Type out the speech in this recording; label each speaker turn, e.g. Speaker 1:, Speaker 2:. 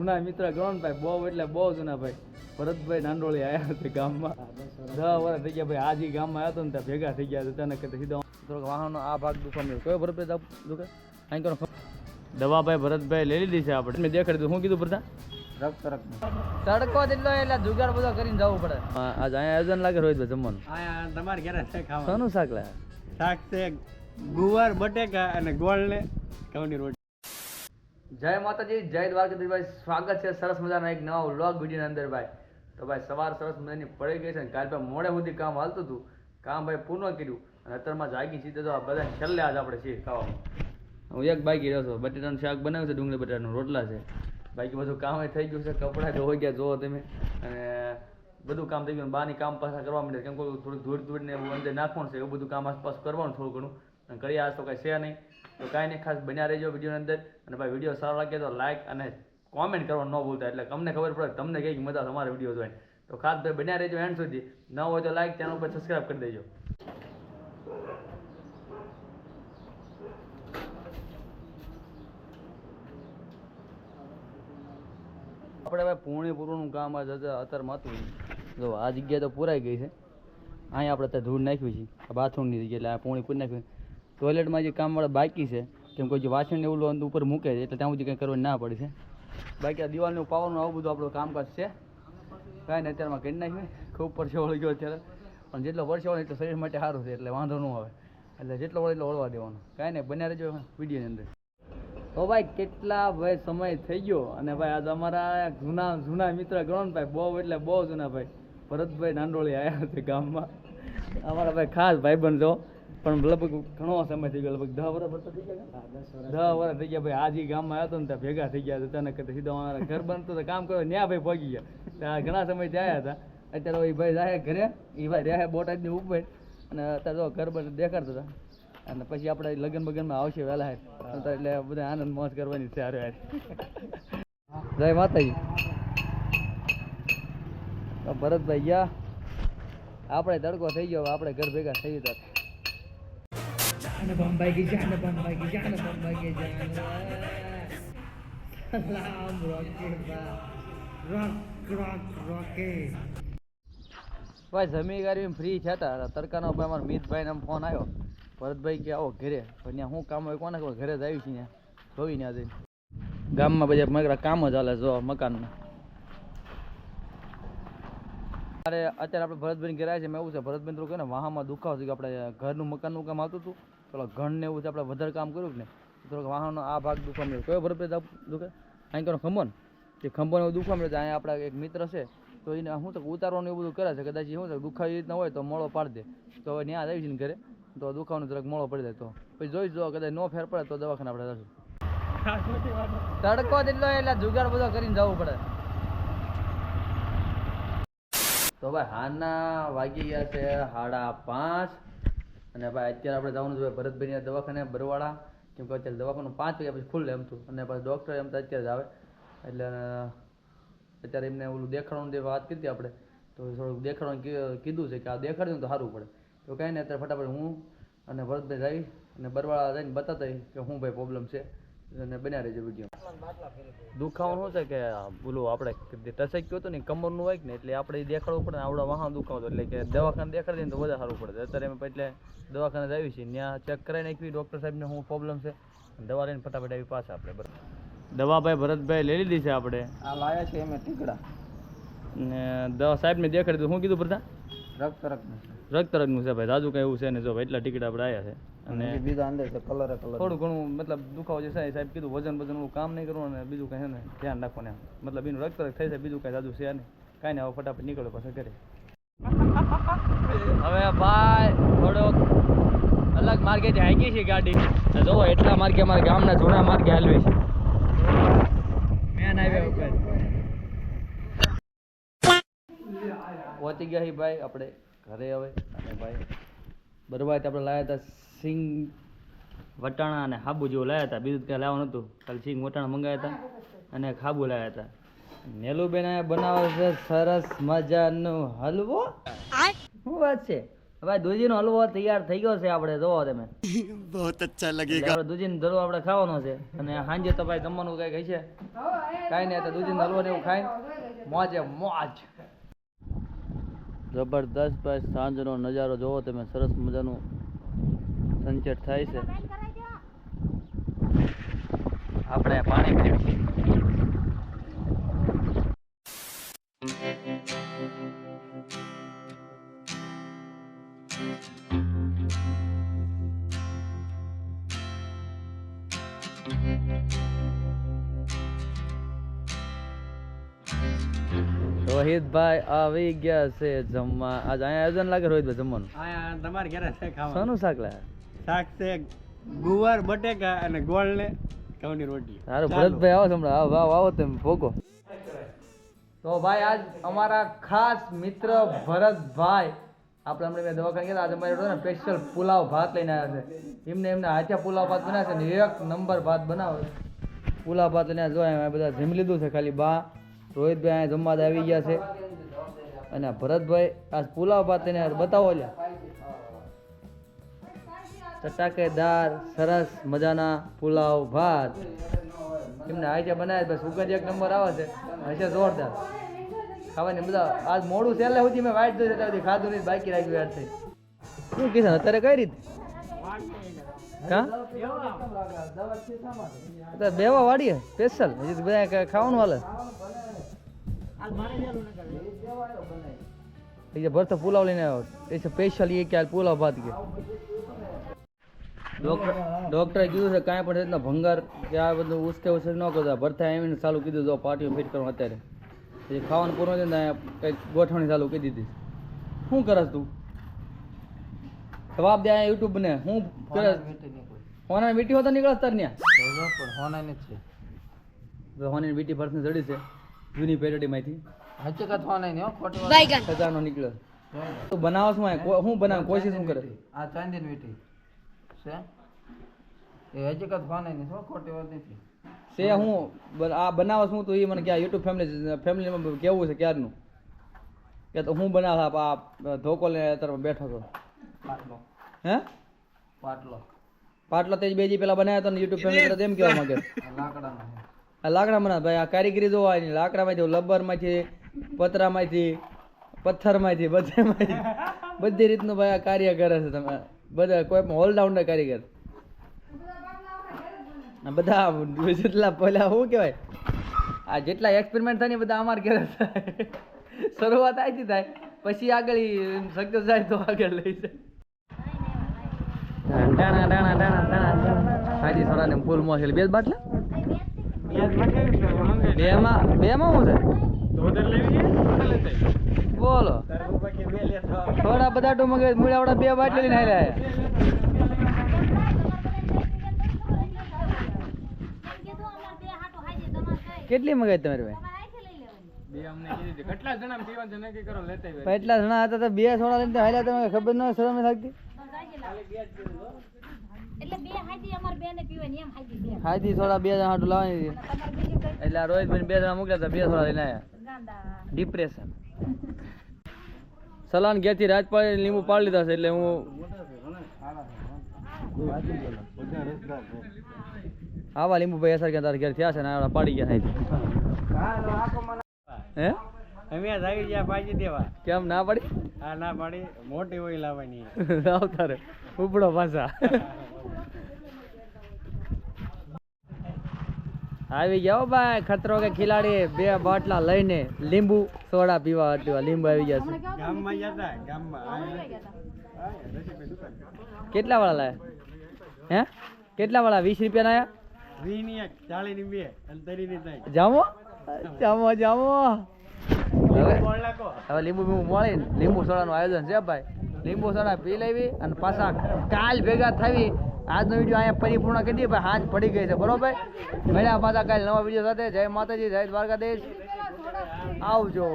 Speaker 1: જૂના મિત્ર ગણો ને ભાઈ, બહુ એટલે બહુ જૂના ભાઈ. ભરતભાઈ નાંદોળી આવ્યા હતા ગામમાં. 10 વર્ષ થઈ ગયા ભાઈ. આજ ગામમાં આવ્યો ને ત્યાં ભેગા થઈ ગયા હતા. તને સીધા થોડોક વાહનનો આ ભાગ દુખવા મળ્યો. કયો ભરતભાઈ દુખે અહીં કરો દવા ભાઈ ભરતભાઈ લઈ લીધી છે આપણે. મેં દેખાડી દીધું. શું કીધું પ્રધાન? તડકો જેટલો એટલે જુગાડ બધો કરીને જવું પડે. આજ અહીંયા આયોજન લાગે રોહિતભાઈ જમવાનું.
Speaker 2: અહીંયા તમારે ઘરે છે ખાવાનું.
Speaker 1: શાનું શાક લાગે?
Speaker 2: શાક છે ગુવાર બટેકા અને ગોળ ને ઘઉંની રોટી.
Speaker 1: જય માતાજી, જય દ્વારકાધીશ ભાઈ. સ્વાગત છે સરસ મજાના એક નવા વ્લોગ વિડીયોની અંદર ભાઈ. તો ભાઈ સવાર સરસ મજાની પડી ગઈ છે ને કાલ ભાઈ મોડે સુધી કામ હાલતું હતું. કામ ભાઈ પૂર્ણ કર્યું અને અત્યારમાં જાગી સીધે તો બધા છેલ્લે આજ આપણે છીએ ખાવામાં. હું એક બાકી રહ્યો છું. બટેટાનું શાક બનાવ્યું છે, ડુંગળી બટાટાનું રોટલા છે. બાકી બધું કામ થઈ ગયું છે. કપડાં ધોઈ ગયા જોવો તમે. અને બધું કામ થઈ ગયું. બહારની કામ પાછા કરવા માંડે કેમ કે થોડું ધૂળ ને એવું અંદર નાખવાનું છે. એવું બધું કામ આસપાસ કરવાનું થોડું ઘણું. અને કરીએ આજ તો કાંઈ છે નહીં. તો કાંઈ નહીં, ખાસ બન્યા રહેજો વિડીયોની અંદર. અને ભાઈ વિડીયો સારો લાગે તો લાઇક અને કોમેન્ટ કરવાનું ન ભૂલતા. એટલે તમને ખબર પડે તમને કઈ મજા તમારા વિડીયો જોઈને. તો ખાસ ભાઈ બન્યા રહેજો એન્ડ સુધી. ન હોય તો લાઇક, ચેનલ પર સબસ્ક્રાઈબ કરી દેજો. આપણે ભાઈ પૂર્ણ પૂરું કામ આજ અત્યારમાં હતું. જો આ જગ્યા તો પૂરાઈ ગઈ છે. અહીંયા આપણે ત્યાં ધૂળ નાખ્યું છે આ બાથરૂમની જગ્યાએ. એટલે આ પૂણી પૂરી નાખ્યું. ટોયલેટમાં જે કામવાળા બાકી છે કેમ કે જે વાસણ એવું ઉપર મૂકે છે એટલે ત્યાં સુધી કંઈ કરવાની ના પડે છે. બાકી આ દિવાલનું પાવાનું આવું બધું આપણું કામકાજ છે. કાંઈ નહીં અત્યારમાં કરી નાખ્યું. ખૂબ પરસે વળી ગયો અત્યારે. પણ જેટલો પરસે વળે એટલો શરીર માટે સારું છે એટલે વાંધો ન આવે. એટલે જેટલો વળે એટલો વળવા દેવાનો. કાંઈ નહીં, બન્યા રહેજો વિડીયોની અંદર. તો ભાઈ કેટલા ભાઈ સમય થઈ ગયો. અને ભાઈ આજે અમારા જૂના મિત્ર ગણો ને ભાઈ, બહુ એટલે બહુ જૂના ભાઈ. ભરતભાઈ નાંદોળી આવ્યા છે ગામમાં. અમારા ભાઈ ખાસ ભાઈબંધ જો. પણ લગભગ ઘણો સમય થઈ ગયો. લગભગ 10 વર્ષ થઈ ગયા. 10 વર્ષ થઈ ગયા ભાઈ. આજ ગામમાં આવ્યો હતો ને ત્યાં ભેગા થઈ ગયા હતા. તને સીધા અમારા ઘર બનતું તો કામ કર્યો ત્યાં ભાઈ પહોંચી ગયા. ત્યાં ઘણા સમયથી આવ્યા હતા. અત્યારે એ ભાઈ જાય ઘરે. એ ભાઈ રહ્યા બોટાદની ઉપર. અને અત્યારે તો ઘર બન દેખાડતા હતા. અને પછી આપણે લગ્ન બગનમાં આવશે વહેલા. એટલે બધા આનંદ મોજ કરવાની છે. હારે જય માતાજી. ભરતભાઈ ગયા. આપણે તડકો થઈ ગયો. આપણે ઘર ભેગા થઈ ગયા. બંબાઈ ગઈ જાને, બંબાઈ ગઈ જાને, બંબાઈ ગઈ જાને. સલામ રોકેટ રોકેટ. ભાઈ જમી ગાડી ફ્રી થતા તડકાનો ભાઈ અમારા મિતભાઈને ફોન આવ્યો. ભરતભાઈ કે આવો ઘરે. પણ ત્યાં શું કામ હોય કોને ખબર. ઘરે જ આવી છે ત્યાં જોઈ ત્યાં જઈને. ગામમાં બધા મગરા કામ જ ચાલે જો મકાનના. અરે અત્યારે આપણે ભરતભાઈ ઘરે આવ્યા છે. મેં એવું છે ભરતભાઈ થોડું કહે ને વાહનમાં દુખાવ છે કે આપણે ઘરનું મકાનનું કામ આવતું હતું. પેલો ઘણ ને એવું છે આપણે વધારે કામ કર્યું ને થોડોક વાહનનો આ ભાગ દુખવા મળ્યો. કયો ભરતભાઈ દુખે અહીં કરો ખંભો ને એ ખંભોને એવું દુખવા મળ્યો. અહીંયા આપણા એક મિત્ર છે તો એને શું તો ઉતારવાનું એવું બધું કરે છે. કદાચ શું છે દુખાવી રીતના હોય તો મોળો પાડી દે. તો હવે ત્યાં આવી છે ને ઘરે તો દુખાવાનું જરાક મોળો પડી જાય. તો પછી જોઈ જો કદાચ નો ફેર પડે તો દવાખાને આપણે જશું. તડકો જેટલો એટલે જુગાડ બધો કરીને જવું પડે. તો ભાઈ હાલના વાગી ગયા છે 5:30. અને ભાઈ અત્યારે આપણે જવાનું છે ભરતભાઈના દવાખાને બરવાળા. કેમ કે અત્યારે દવાખાનું 5 વાગ્યા પછી ખુલ્લે એમ તો. અને પછી ડૉક્ટર એમ તો અત્યારે જ આવે. એટલે અત્યારે એમને ઓલું દેખાડવાનું જે વાત કરી આપણે તો થોડુંક દેખાડવાનું કીધું છે કે આ દેખાડ્યું ને તો સારું પડે. તો કાંઈ નહીં અત્યારે ફટાફટ હું અને ભરતભાઈ જઈ અને બરવાળા જઈને બતાતા કે શું ભાઈ પ્રોબ્લેમ છે. અને બન્યા રહેજો વિડીયો. દુખાવાનું શું છે કે બોલું આપણે ટસક ગયો હતો ને કમરનું હોય ને એટલે આપણે દેખાડવું પડે ને આવડા વાહન દુખાવતો એટલે કે દવાખાને દેખાડી દઈએ તો વધારે સારું પડે. અત્યારે અમે એટલે દવાખાને જ આવી છીએ. ત્યાં ચેક કરાવી નાખવી ડૉક્ટર સાહેબને શું પ્રોબ્લેમ છે. દવા લઈને ફટાફટ આવી પાછા આપણે બરાબર. દવા ભાઈ ભરતભાઈ લઈ લીધી છે આપણે.
Speaker 2: આ લાયા છે એમ ટીકડા
Speaker 1: ને દવા સાહેબને દેખાડી દીધું. શું કીધું પ્રધાન? રક્તરગનું છે ભાઈ. રાજુ કઈ એવું છે ને જો એટલા ટિકિટ આપણે આવ્યા છે. અને
Speaker 2: બીજા અંદર છે કલર
Speaker 1: થોડું ઘણું મતલબ દુખાવો જે છે સાહેબ કીધું વજન કામ નહીં કરવું અને બીજું કંઈ છે ને ધ્યાન રાખવાનું. મતલબ એનું રક્તરગ થઈ જાય બીજું કાંઈ જાજુ છે નહીં. કાંઈ નહીં હવે ફટાફટ નીકળો પાછા ઘરે. હવે ભાઈ થોડોક અલગ માર્ગેથી હાંકી છે ગાડી. જોવો એટલા માર્ગે અમારા ગામના જૂના માર્ગે હાલવી છે. મેન હાઈવે ઉપર પહોંચી ગયા છીએ ભાઈ આપણે ઘરે હવે. અને ભાઈ બરોબર આપણે લાવ્યા હતા સિંગ વટાણા અને હાબુ જેવું લાવ્યા હતા. બીજું કંઈ લાવવાનું હતું. ખાલી સિંગ વટાણા મંગાવ્યા હતા અને ખાબુ લાવ્યા હતા. નેલુબેન બનાવે છે સરસ મજાનો હલવો. શું વાત છે ભાઈ? દૂધીનો હલવો તૈયાર થઈ ગયો છે આપણે જોવો તમે.
Speaker 3: बहुत अच्छा
Speaker 1: એટલે
Speaker 3: लगेगा
Speaker 1: આપણે દૂધીનો દરો આપણે ખાવાનો છે અને સાંજે તો ભાઈ જમવાનું કઈ હશે કાંઈ નહીં તો દૂધીનો હલવો ને એવું ખાઈ મોજે મોજ જબરદસ્ત ભાઈ સાંજનો નજારો જોવો તમે સરસ મજાનું સનસેટ થાય છે આપણે પાણી પીવું રોહિતભાઈ આવી ગયા છે જમવા આજ અહીંયા આયોજન લાગે રોહિતભાઈ જમવાનું
Speaker 2: આ તમારે ઘરે છે ખાવાનું
Speaker 1: શાનું શાક લાયા
Speaker 2: શાક છે ગુવાર બટેકા અને ગોળ ને ઘઉંની રોટલી
Speaker 1: સારું ભરતભાઈ આવો હમણાં આવો આવો આવો તમે ભોગો તો ભાઈ આજ અમારા ખાસ મિત્ર ભરતભાઈ આપણે હમણાં મેં દવાખાને ગયા આજે અમારે ને સ્પેશિયલ પુલાવ ભાત લઈને આવ્યા છે એમને હાથે પુલાવ ભાત બનાવે છે ને એક નંબર ભાત બનાવે પુલાવ ભાત લઈને જો અહીંયા બધા જમી લીધું છે ખાલી બા રોહિતભાઈ અહીંયા જમવા આવી ગયા છે અને આ ભરતભાઈ આ પુલાવ ભાત લઈને બતાવો લ્યા ચટાકેદાર સરસ મજાના પુલાવ ભાત એમને આજે બનાવે બસ સુગંધ એક નંબર આવે છે હશે જોરદાર ખાવાની બધા આજ મોડું છેલ્લે સુધી મેં વાઇટ જોઈ ત્યાં ખાધું નહીં બાકી રાખ્યું યાર થઈ શું કીધું અત્યારે કઈ રીતે હા બેવા વાડીએ સ્પેશિયલ હજી તો બધા ખાવાનું હાલે ભરતો પુલાવ લઈને આવ્યો એ સ્પેશિયલ એ કે પુલાવ ભાત કે ડોક્ટરે કીધું છે કાંઈ પણ રીતના ભંગાર કે આ બધું ઉસકે ન કરતા ભરતા આવીને ચાલુ કીધું જો પાર્ટીઓ ફિટ કરવા અત્યારે પછી ખાવાનું પૂરું છે ને કંઈક ગોઠવણી ચાલુ કરી દીધી શું કરસ તું જવાબ દે યુટ્યુબ ને હું કરે હોના મીટી હોતા નીકળસ તાર ન્યા હોનાની જ છે હોની મીટી પર્સન જડી છે જૂની પેટડીમાંથી હકીકત હોનાઈ ને ખોટી સજાનો નીકળ્યો તું બનાવસ હું બનાવ કોશિશ શું કરે આ ચાંદીની મીટી છે એ હકીકત હોનાઈ ને ખોટી વાત નથી છે હું આ બનાવસ હું તો એ મને કે યુટ્યુબ ફેમિલીમાં કેવું છે ક્યારનું કે તો હું બનાવ આ ધોકો લઈને અત્યારે બેઠો હતો હે પાટલો તે બેજી પેલા બનાવ્યા હતા ને યુટ્યુબ ફેમિલી એમ કેવા માંગે લાકડા બનાવ ભાઈ આ કારીગરી જોવા ની લાકડામાંથી લબ્બરમાંથી પતરામાંથી પથ્થરમાંથી બધેમાંથી બધી રીતનું ભાઈ આ કાર્ય કરે છે તમે બધા કોઈ પણ ઓલરાઉન્ડર કારીગર બધા જેટલા પહેલા શું કહેવાય આ જેટલા એક્સપેરિમેન્ટ થાય ને બધા અમારે ઘરે થાય શરૂઆત આથી થાય પછી આગળ સક્સેસ જાય તો આગળ લઈ જાય થોડા ફૂલ મોસેલ બે જ બાટલા બેમાં શું છે બોલો થોડા બધા મગે મૂળાવડા બે બાટલા લઈને આવ્યા કેટલી મગાઈ તમારી ભાઈ
Speaker 2: કેટલા જણા પીવાનું નક્કી કરો લેતા
Speaker 1: એટલા જણા હતા તો બે સોડા લઈને હાલ્યા તમે ખબર ન શરમ લાગતી
Speaker 4: એટલે બે હાઈદી અમાર બે ને પીવાની એમ હાઈદી બે
Speaker 1: હાઈદી સોડા બે જણા હાટું લાવવાની એટલે આ રોહિતભાઈ બે જણા મોકલ્યા હતા બે સોડા લઈને આવ્યા
Speaker 4: ગાંડા
Speaker 1: ડિપ્રેશન સલાન ઘેરથી રાત પાડી લીંબુ પાડી લીધા છે એટલે હું આવા લીંબુ ભાઈ અસર કે તારા ઘેર થયા છે ને આ પાડી ગયા હે
Speaker 2: અમે આવી ગયા પાછી દેવા
Speaker 1: કેમ ના પાડી
Speaker 2: હા ના પાડી મોટી હોય લાવવાની
Speaker 1: આવતા રે ઉપડો પાછા આવી ગયા ભાઈ ખતરો કે ખિલાડી બે બાટલા લઈને લીંબુ સોડા પીવા હતા લીંબુ આવી ગયા છે
Speaker 2: ગામમાં જતા ગામમાં
Speaker 1: કેટલા વાળા લાયા હે કેટલા વાળા 20 રૂપિયા ના આયા
Speaker 2: 20 ની 40 ની બે અને 30 ની થાય
Speaker 1: જામો જામો જામો હવે
Speaker 2: કોણ લાકો
Speaker 1: હવે લીંબુ બીંબુ મળી લીંબુ સોડાનું આયોજન છે ભાઈ લીંબુ સોડા પી લેવી અને પાછા કાલ ભેગા થવી આજનો વિડીયો અહીંયા પરિપૂર્ણ કરી દઈએ ભાઈ હાથ પડી ગઈ છે બરોબર મળ્યા પાછા કાલે નવા વિડીયો સાથે જય માતાજી જય દ્વારકાધીશ આવજો